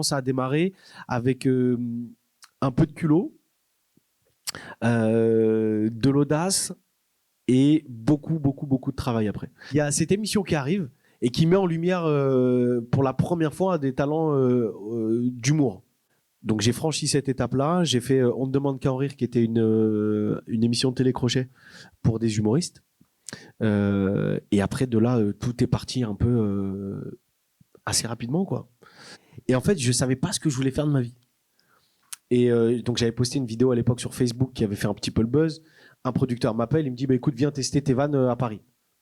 comment ça a démarré avec un peu de culot, de l'audace et beaucoup, beaucoup, beaucoup de travail après. Il y a cette émission qui arrive et qui met en lumière pour la première fois des talents d'humour. Donc j'ai franchi cette étape-là, j'ai fait On ne demande qu'à en rire, qui était une émission de télécrochet pour des humoristes. Et après de là, tout est parti un peu assez rapidement, quoi. Et en fait, je savais pas ce que je voulais faire de ma vie. Et donc j'avais posté une vidéo à l'époque sur Facebook qui avait fait un petit peu le buzz. Un producteur m'appelle, il me dit bah écoute, viens tester tes vannes à Paris.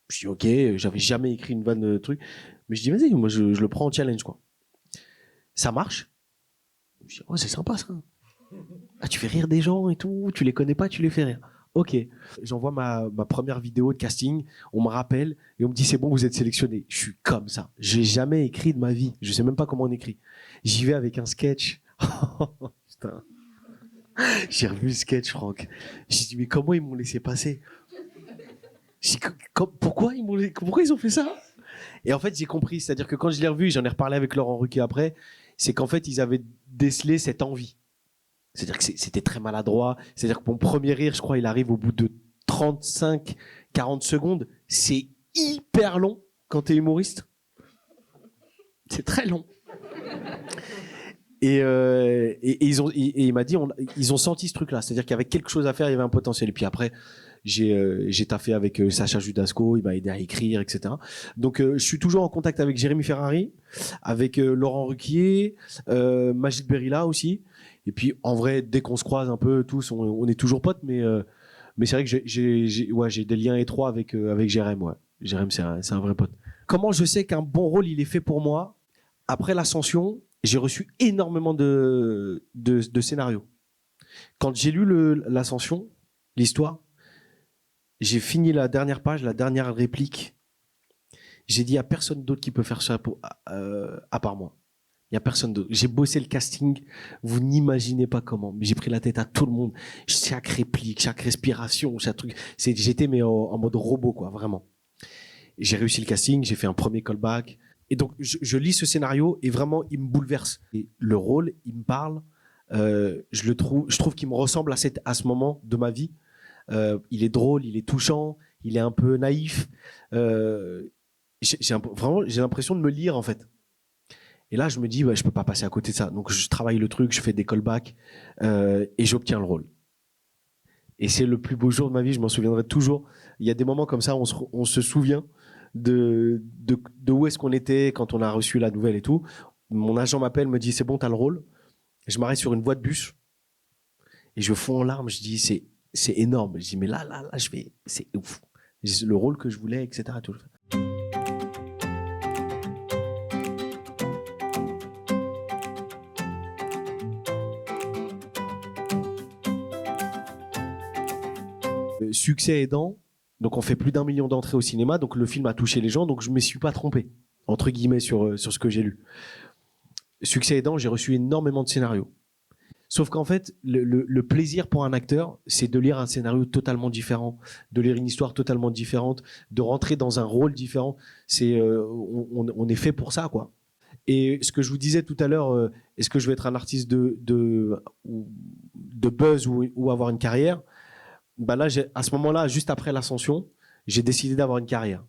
Je dis ok, j'avais jamais écrit une vanne truc, mais je dis vas-y, moi je le prends en challenge, quoi. Ça marche. Je dis oh c'est sympa ça. Ah, tu fais rire des gens et tout, tu les connais pas, tu les fais rire. Ok, j'envoie ma première vidéo de casting, on me rappelle et on me dit c'est bon, vous êtes sélectionné. Je suis comme ça, j'ai jamais écrit de ma vie, je sais même pas comment on écrit. J'y vais avec un sketch. Putain. J'ai revu le sketch, Franck. J'ai dit mais comment ils m'ont laissé passer? J'ai dit, pourquoi ils ont fait ça? Et en fait j'ai compris, c'est-à-dire que quand je l'ai revu, j'en ai reparlé avec Laurent Ruquier après, c'est qu'en fait ils avaient décelé cette envie. C'est-à-dire que c'était très maladroit. C'est-à-dire que mon premier rire, je crois, il arrive au bout de 35, 40 secondes. C'est hyper long quand t'es humoriste. C'est très long. Et il m'a dit, ils ont senti ce truc-là. C'est-à-dire qu'il y avait quelque chose à faire, il y avait un potentiel. Et puis après, j'ai taffé avec Sacha Judasco, il m'a aidé à écrire, etc. Donc je suis toujours en contact avec Jérémy Ferrari, avec Laurent Ruquier, Magid Berilla aussi. Et puis en vrai, dès qu'on se croise un peu tous, on est toujours potes, mais c'est vrai que j'ai des liens étroits avec Jérémy. Ouais. Jérémy, c'est un vrai pote. Comment je sais qu'un bon rôle il est fait pour moi? Après l'Ascension, j'ai reçu énormément de scénarios. Quand j'ai lu l'Ascension, l'histoire, j'ai fini la dernière page, la dernière réplique. J'ai dit, il n'y a personne d'autre qui peut faire ça à part moi. Il n'y a personne d'autre. J'ai bossé le casting. Vous n'imaginez pas comment. Mais j'ai pris la tête à tout le monde. Chaque réplique, chaque respiration, chaque truc. J'étais mais en mode robot, quoi, vraiment. J'ai réussi le casting. J'ai fait un premier callback. Et donc, je lis ce scénario et vraiment, il me bouleverse. Et le rôle, il me parle. Je trouve qu'il me ressemble à ce moment de ma vie. Il est drôle, il est touchant, il est un peu naïf. Vraiment, j'ai l'impression de me lire, en fait. Et là, je me dis, je peux pas passer à côté de ça. Donc, je travaille le truc, je fais des callbacks et j'obtiens le rôle. Et c'est le plus beau jour de ma vie, je m'en souviendrai toujours. Il y a des moments comme ça, on se souvient de où est-ce qu'on était quand on a reçu la nouvelle et tout. Mon agent m'appelle, me dit, c'est bon, t'as le rôle. Et je m'arrête sur une voie de bus et je fonds en larmes. Je dis, c'est énorme. Je dis, mais là, c'est ouf. Le rôle que je voulais, etc. Tout. Succès aidant, donc on fait plus d'1 million d'entrées au cinéma, donc le film a touché les gens, donc je me suis pas trompé, entre guillemets, sur ce que j'ai lu. Succès aidant, j'ai reçu énormément de scénarios. Sauf qu'en fait, le plaisir pour un acteur, c'est de lire un scénario totalement différent, de lire une histoire totalement différente, de rentrer dans un rôle différent. On est fait pour ça, quoi. Et ce que je vous disais tout à l'heure, est-ce que je vais être un artiste de buzz ou avoir une carrière? Bah là, à ce moment-là, juste après l'Ascension, j'ai décidé d'avoir une carrière.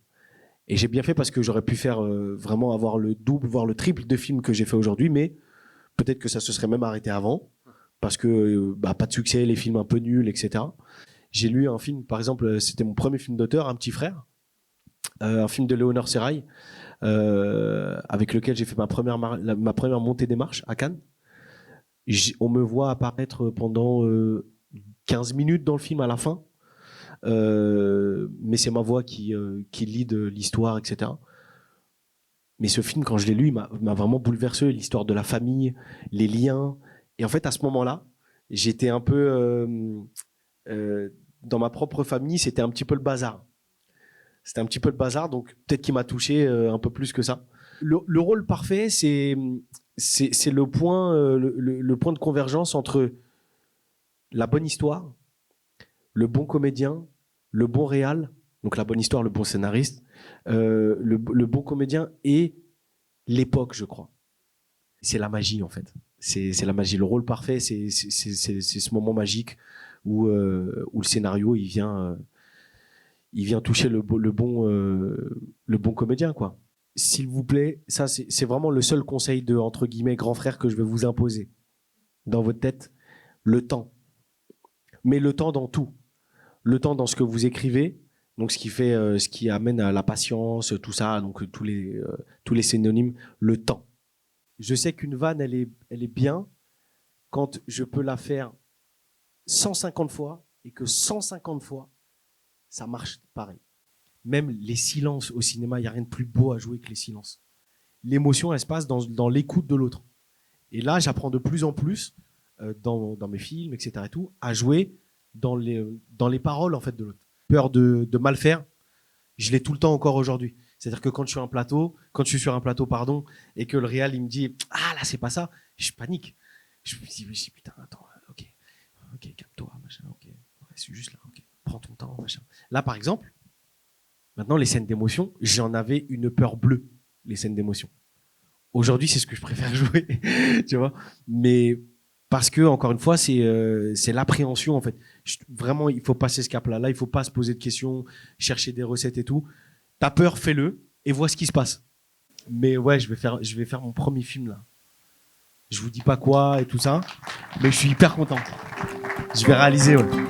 Et j'ai bien fait parce que j'aurais pu faire vraiment avoir le double, voire le triple de films que j'ai fait aujourd'hui, mais peut-être que ça se serait même arrêté avant, parce que pas de succès, les films un peu nuls, etc. J'ai lu un film, par exemple, c'était mon premier film d'auteur, Un petit frère, un film de Léonore Serrail, avec lequel j'ai fait ma première montée des marches à Cannes. On me voit apparaître pendant 15 minutes dans le film à la fin, mais c'est ma voix qui lead l'histoire, etc. Mais ce film, quand je l'ai lu, il m'a vraiment bouleversé, l'histoire de la famille, les liens. Et en fait, à ce moment-là, j'étais un peu dans ma propre famille, c'était un petit peu le bazar. C'était un petit peu le bazar, donc peut-être qu'il m'a touché un peu plus que ça. Le rôle parfait, c'est le point, le point de convergence entre la bonne histoire, le bon comédien, le bon réal, donc la bonne histoire, le bon scénariste, le bon comédien et l'époque, je crois. C'est la magie en fait. C'est la magie. Le rôle parfait, c'est ce moment magique où le scénario il vient toucher le bon comédien quoi. S'il vous plaît, ça c'est vraiment le seul conseil de entre guillemets grand frère que je vais vous imposer dans votre tête. Le temps, mais le temps dans tout, le temps dans ce que vous écrivez. Donc ce qui amène à la patience, tout ça, donc tous les synonymes, le temps. Je sais qu'une vanne, elle est bien quand je peux la faire 150 fois et que 150 fois, ça marche pareil. Même les silences au cinéma, il n'y a rien de plus beau à jouer que les silences. L'émotion, elle se passe dans l'écoute de l'autre. Et là, j'apprends de plus en plus, dans mes films, etc., et tout, à jouer dans les paroles en fait, de l'autre. Peur de mal faire, je l'ai tout le temps encore aujourd'hui. C'est-à-dire que quand je suis sur un plateau, pardon, et que le réal, il me dit « Ah, là, c'est pas ça », je panique. Je me dis « Putain, attends, ok, calme-toi, machin, ok, c'est juste là, ok, prends ton temps, machin. » Là, par exemple, maintenant, les scènes d'émotion, j'en avais une peur bleue, les scènes d'émotion. Aujourd'hui, c'est ce que je préfère jouer, tu vois. Mais parce que, encore une fois, c'est l'appréhension, en fait. Vraiment, il faut passer ce cap-là. Là, il faut pas se poser de questions, chercher des recettes et tout. T'as peur, fais-le et vois ce qui se passe. Mais ouais, je vais faire mon premier film là. Je vous dis pas quoi et tout ça, mais je suis hyper content. Je vais réaliser. Ouais.